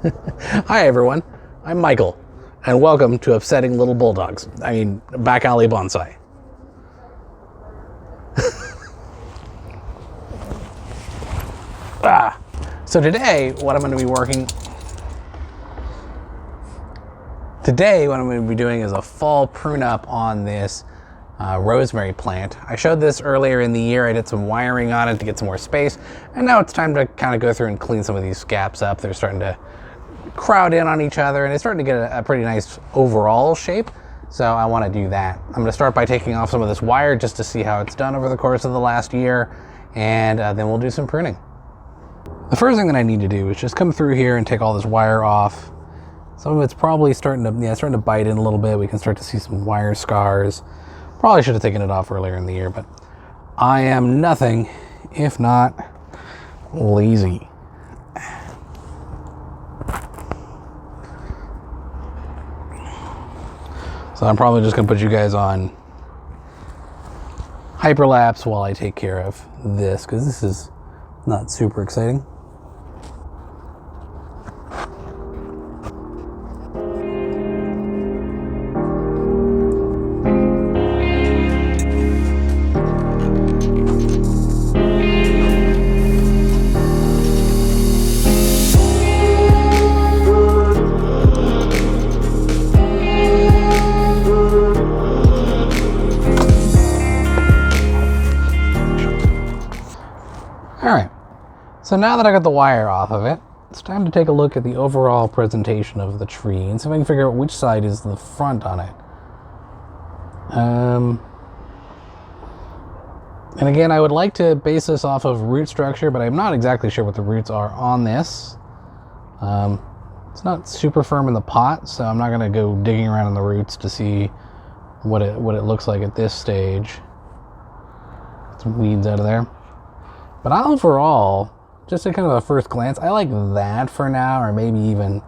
Hi everyone, I'm Michael, and welcome to Upsetting Little Bulldogs. I mean, Back Alley Bonsai. So today, what I'm going to be doing is a fall prune up on this rosemary plant. I showed this earlier in the year. I did some wiring on it to get some more space, and now it's time to kind of go through and clean some of these gaps up. They're starting to crowd in on each other, and it's starting to get a pretty nice overall shape. So I want to do that. I'm going to start by taking off some of this wire just to see how it's done over the course of the last year, and then we'll do some pruning. The first thing that I need to do is just come through here and take all this wire off. Some of it's probably starting to bite in a little bit. We can start to see some wire scars. Probably should have taken it off earlier in the year, but I am nothing if not lazy. So I'm probably just going to put you guys on hyperlapse while I take care of this, because this is not super exciting. Alright, so now that I got the wire off of it, it's time to take a look at the overall presentation of the tree and see if I can figure out which side is the front on it. And again, I would like to base this off of root structure, but I'm not exactly sure what the roots are on this. It's not super firm in the pot, so I'm not going to go digging around in the roots to see what it looks like at this stage. Get some weeds out of there. But overall, just at kind of a first glance, I like that for now, or maybe even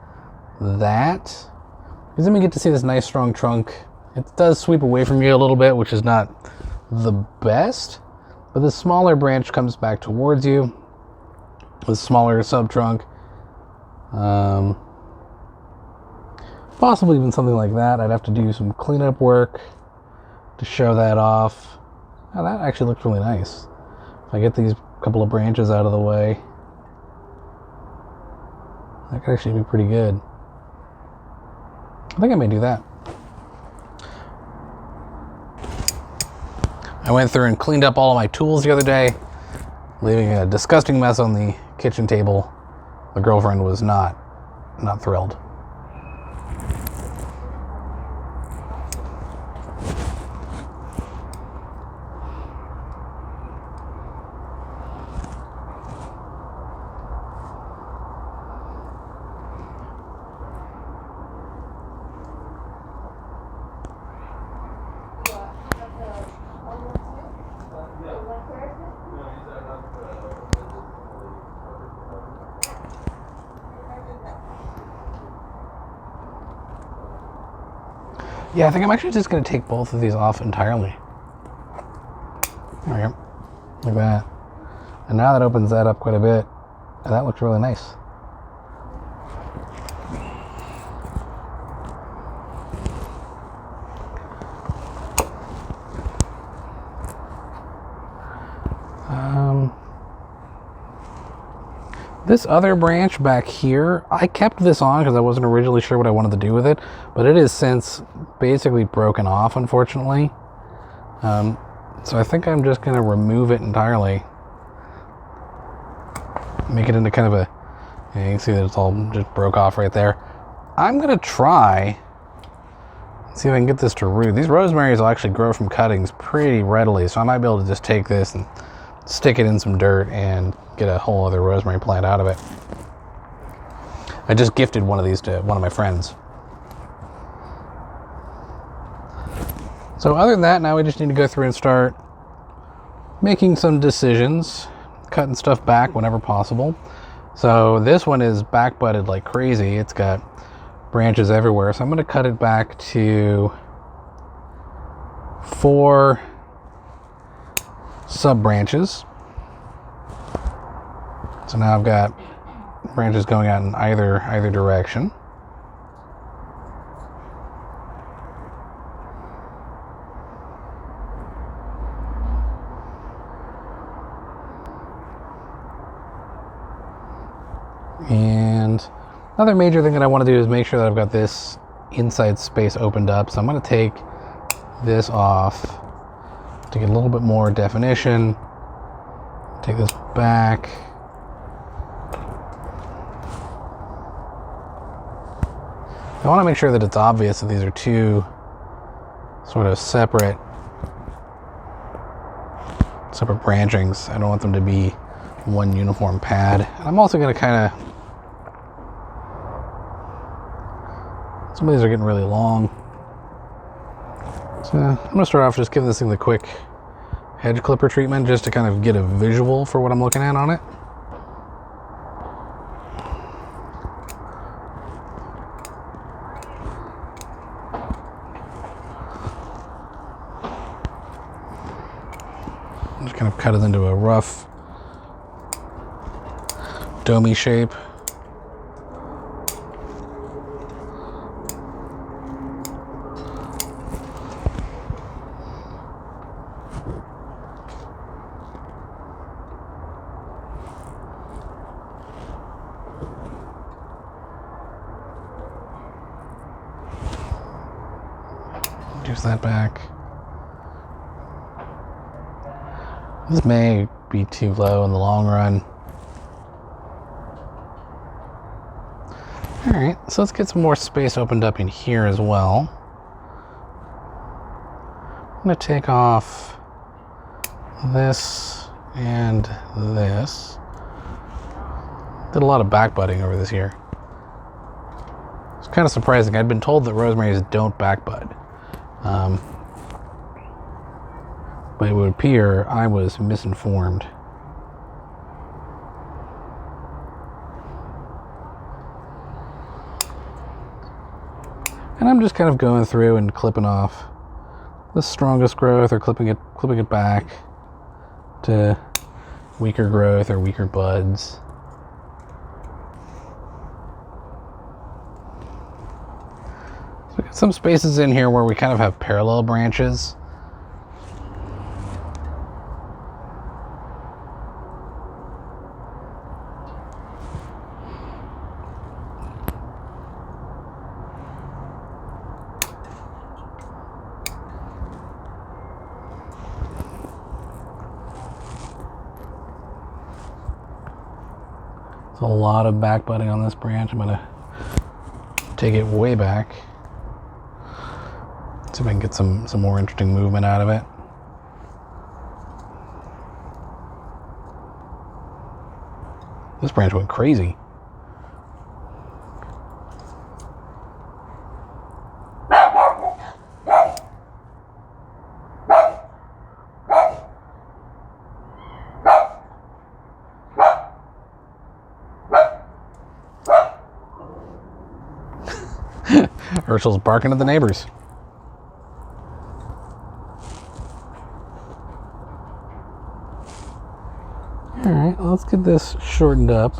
that. Because then we get to see this nice strong trunk. It does sweep away from you a little bit, which is not the best. But the smaller branch comes back towards you with smaller sub-trunk. Possibly even something like that. I'd have to do some cleanup work to show that off. Now that actually looks really nice. If I get these couple of branches out of the way, that could actually be pretty good. I think I may do that. I went through and cleaned up all of my tools the other day, leaving a disgusting mess on the kitchen table. The girlfriend was not thrilled. Yeah, I think I'm actually just going to take both of these off entirely. There we go. Like that. And now that opens that up quite a bit. And that looks really nice. This other branch back here, I kept this on because I wasn't originally sure what I wanted to do with it, but it is since basically broken off, unfortunately. So I think I'm just going to remove it entirely. Make it into kind of a, you can see that it's all just broke off right there. I'm going to try, see if I can get this to root. These rosemaries will actually grow from cuttings pretty readily, so I might be able to just take this and stick it in some dirt and get a whole other rosemary plant out of it. I just gifted one of these to one of my friends. So other than that, now we just need to go through and start making some decisions, cutting stuff back whenever possible. So this one is back butted like crazy. It's got branches everywhere. So I'm going to cut it back to 4 sub branches. So now I've got branches going out in either direction. And another major thing that I want to do is make sure that I've got this inside space opened up. So I'm going to take this off to get a little bit more definition. Take this back. I want to make sure that it's obvious that these are two sort of separate branchings. I don't want them to be one uniform pad. I'm also going to kind of, some of these are getting really long. So I'm going to start off just giving this thing the quick hedge clipper treatment just to kind of get a visual for what I'm looking at on it. Just kind of cut it into a rough domey shape. Reduce that back. This may be too low in the long run. All right, so let's get some more space opened up in here as well. I'm going to take off this and this. Did a lot of back budding over this year. It's kind of surprising. I'd been told that rosemaries don't back bud. But it would appear I was misinformed. And I'm just kind of going through and clipping off the strongest growth, or clipping it back to weaker growth or weaker buds. So we got some spaces in here where we kind of have parallel branches. There's a lot of back budding on this branch. I'm gonna take it way back. See if I can get some more interesting movement out of it. This branch went crazy. Ursul's barking at the neighbors. Alright, let's get this shortened up.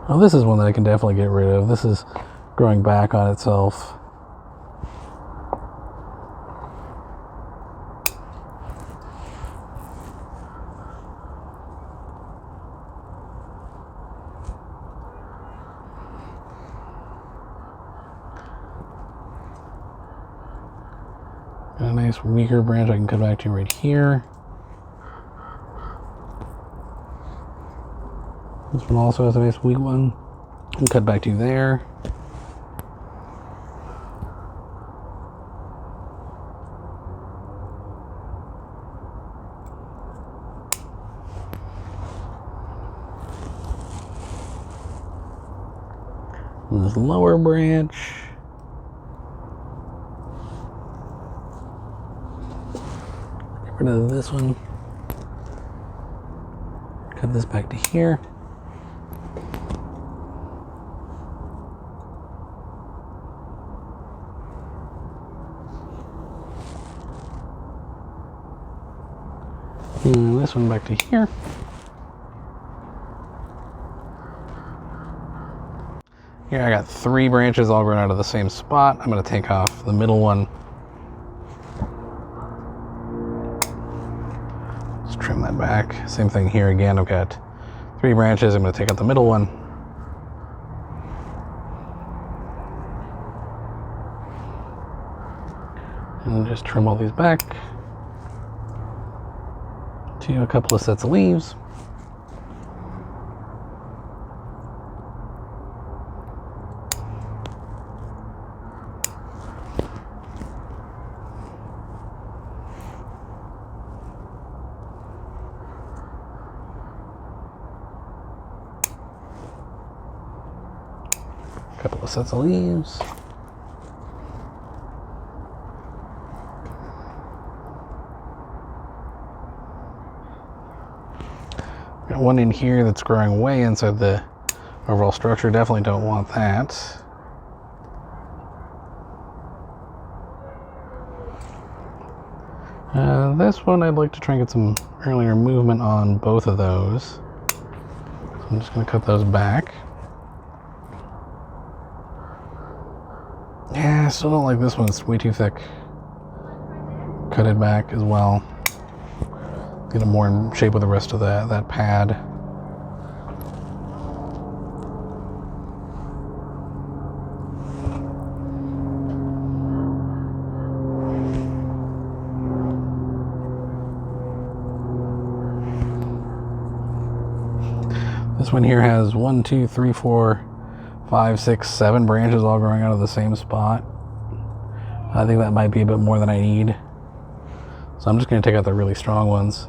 Oh, this is one that I can definitely get rid of. This is growing back on itself. Got a nice weaker branch I can cut back to right here. This one also has a nice weak one. And cut back to there. And this lower branch. Get rid of this one. Cut this back to here. And this one back to here. Here I got 3 branches all growing out of the same spot. I'm going to take off the middle one. Just trim that back. Same thing here again. I've got 3 branches. I'm going to take out the middle one. And just trim all these back to a couple of sets of leaves. Couple of sets of leaves. Got one in here that's growing way inside the overall structure. Definitely don't want that. This one I'd like to try and get some earlier movement on both of those. So I'm just going to cut those back. Yeah, I still don't like this one. It's way too thick. Cut it back as well. Get it more in shape with the rest of that pad. This one here has 1, 2, 3, 4, 5, 6, 7 branches all growing out of the same spot. I think that might be a bit more than I need. So I'm just going to take out the really strong ones.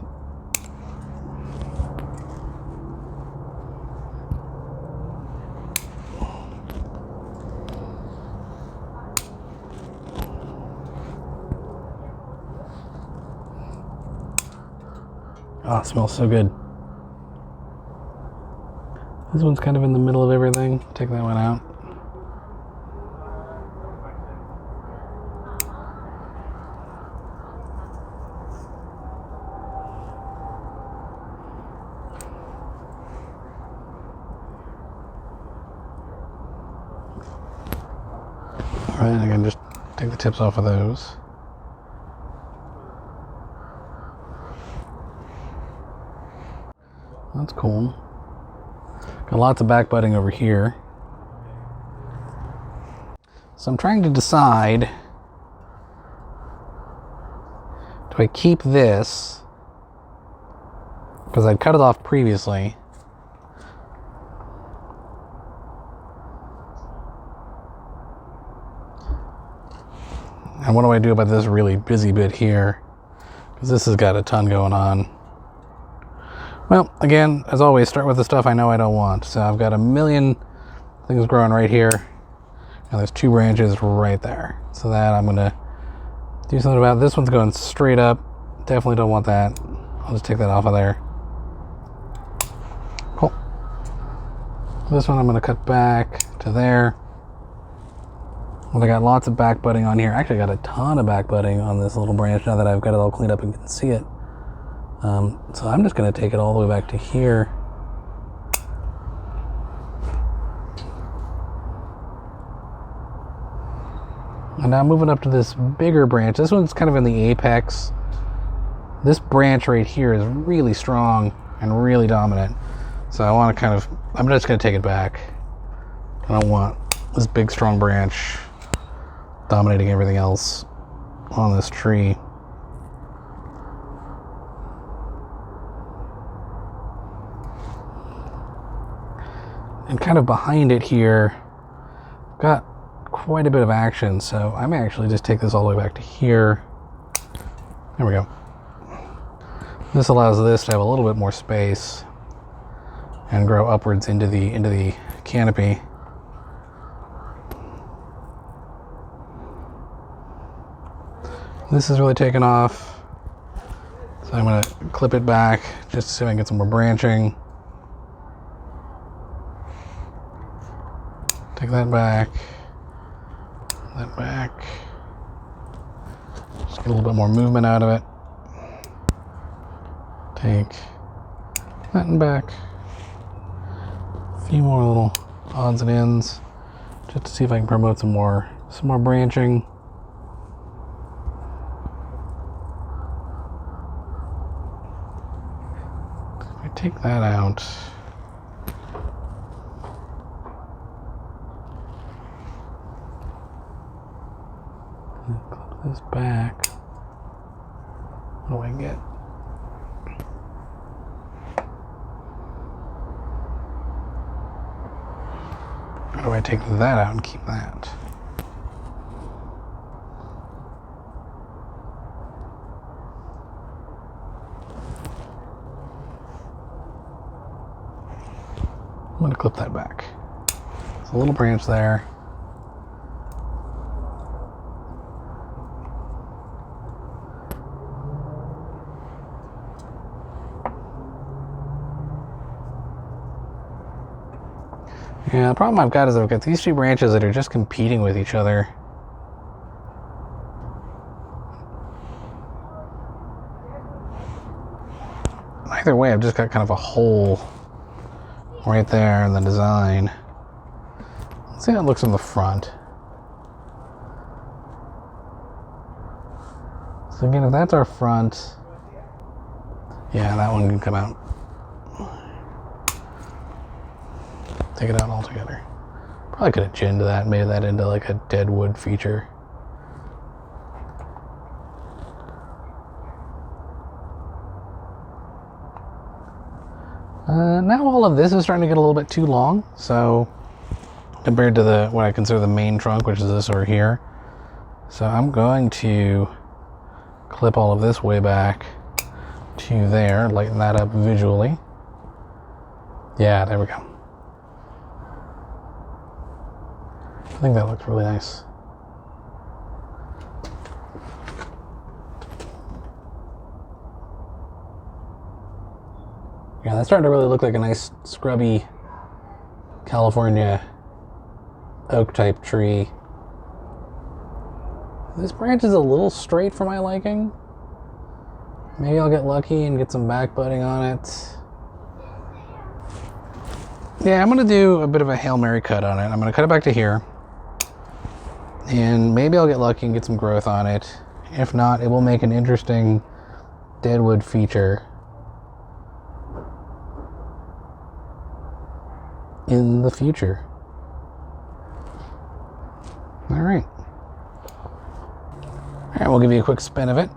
Oh, it smells so good. This one's kind of in the middle of everything. Take that one out. Alright, I can just take the tips off of those. That's cool. Got lots of back budding over here. So I'm trying to decide, do I keep this, because I'd cut it off previously. And what do I do about this really busy bit here? Because this has got a ton going on. Well, again, as always, start with the stuff I know I don't want. So I've got a million things growing right here, and there's 2 branches right there. So that I'm going to do something about. This one's going straight up. Definitely don't want that. I'll just take that off of there. Cool. This one I'm going to cut back to there. Well, I got lots of back budding on here. Actually, I got a ton of back budding on this little branch now that I've got it all cleaned up and can see it. So I'm just going to take it all the way back to here. And now moving up to this bigger branch. This one's kind of in the apex. This branch right here is really strong and really dominant. So I want to kind of, I'm just going to take it back. I don't want this big strong branch dominating everything else on this tree. And kind of behind it here, got quite a bit of action, so I may actually just take this all the way back to here. There we go. This allows this to have a little bit more space and grow upwards into the canopy. This is really taken off, so I'm going to clip it back just so I can get some more branching. Take that back, just get a little bit more movement out of it. Take that and back. A few more little odds and ends. just to see if I can promote some more branching. If I take that out, clip this back. What do I get? How do I take that out and keep that? I'm going to clip that back. There's a little branch there. Yeah, the problem I've got is I've got these two branches that are just competing with each other. Either way, I've just got kind of a hole right there in the design. Let's see how it looks in the front. So again, if that's our front, yeah, that one can come out. Take it out altogether. Probably could have ginned that, made that into like a dead wood feature. Now all of this is starting to get a little bit too long, so compared to what I consider the main trunk, which is this over here. So I'm going to clip all of this way back to there, lighten that up visually. Yeah, there we go. I think that looks really nice. Yeah, that's starting to really look like a nice scrubby California oak type tree. This branch is a little straight for my liking. Maybe I'll get lucky and get some back budding on it. Yeah, I'm gonna do a bit of a Hail Mary cut on it. I'm gonna cut it back to here. And maybe I'll get lucky and get some growth on it. If not, it will make an interesting deadwood feature in the future. All right, we'll give you a quick spin of it.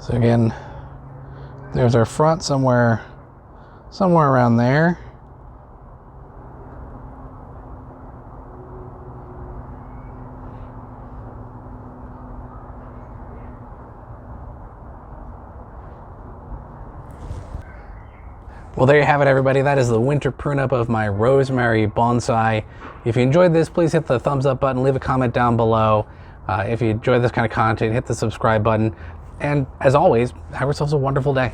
So again, there's our front somewhere around there. Well, there you have it, everybody. That is the winter prune up of my rosemary bonsai. If you enjoyed this, please hit the thumbs up button, leave a comment down below. If you enjoy this kind of content, hit the subscribe button. And as always, have yourselves a wonderful day.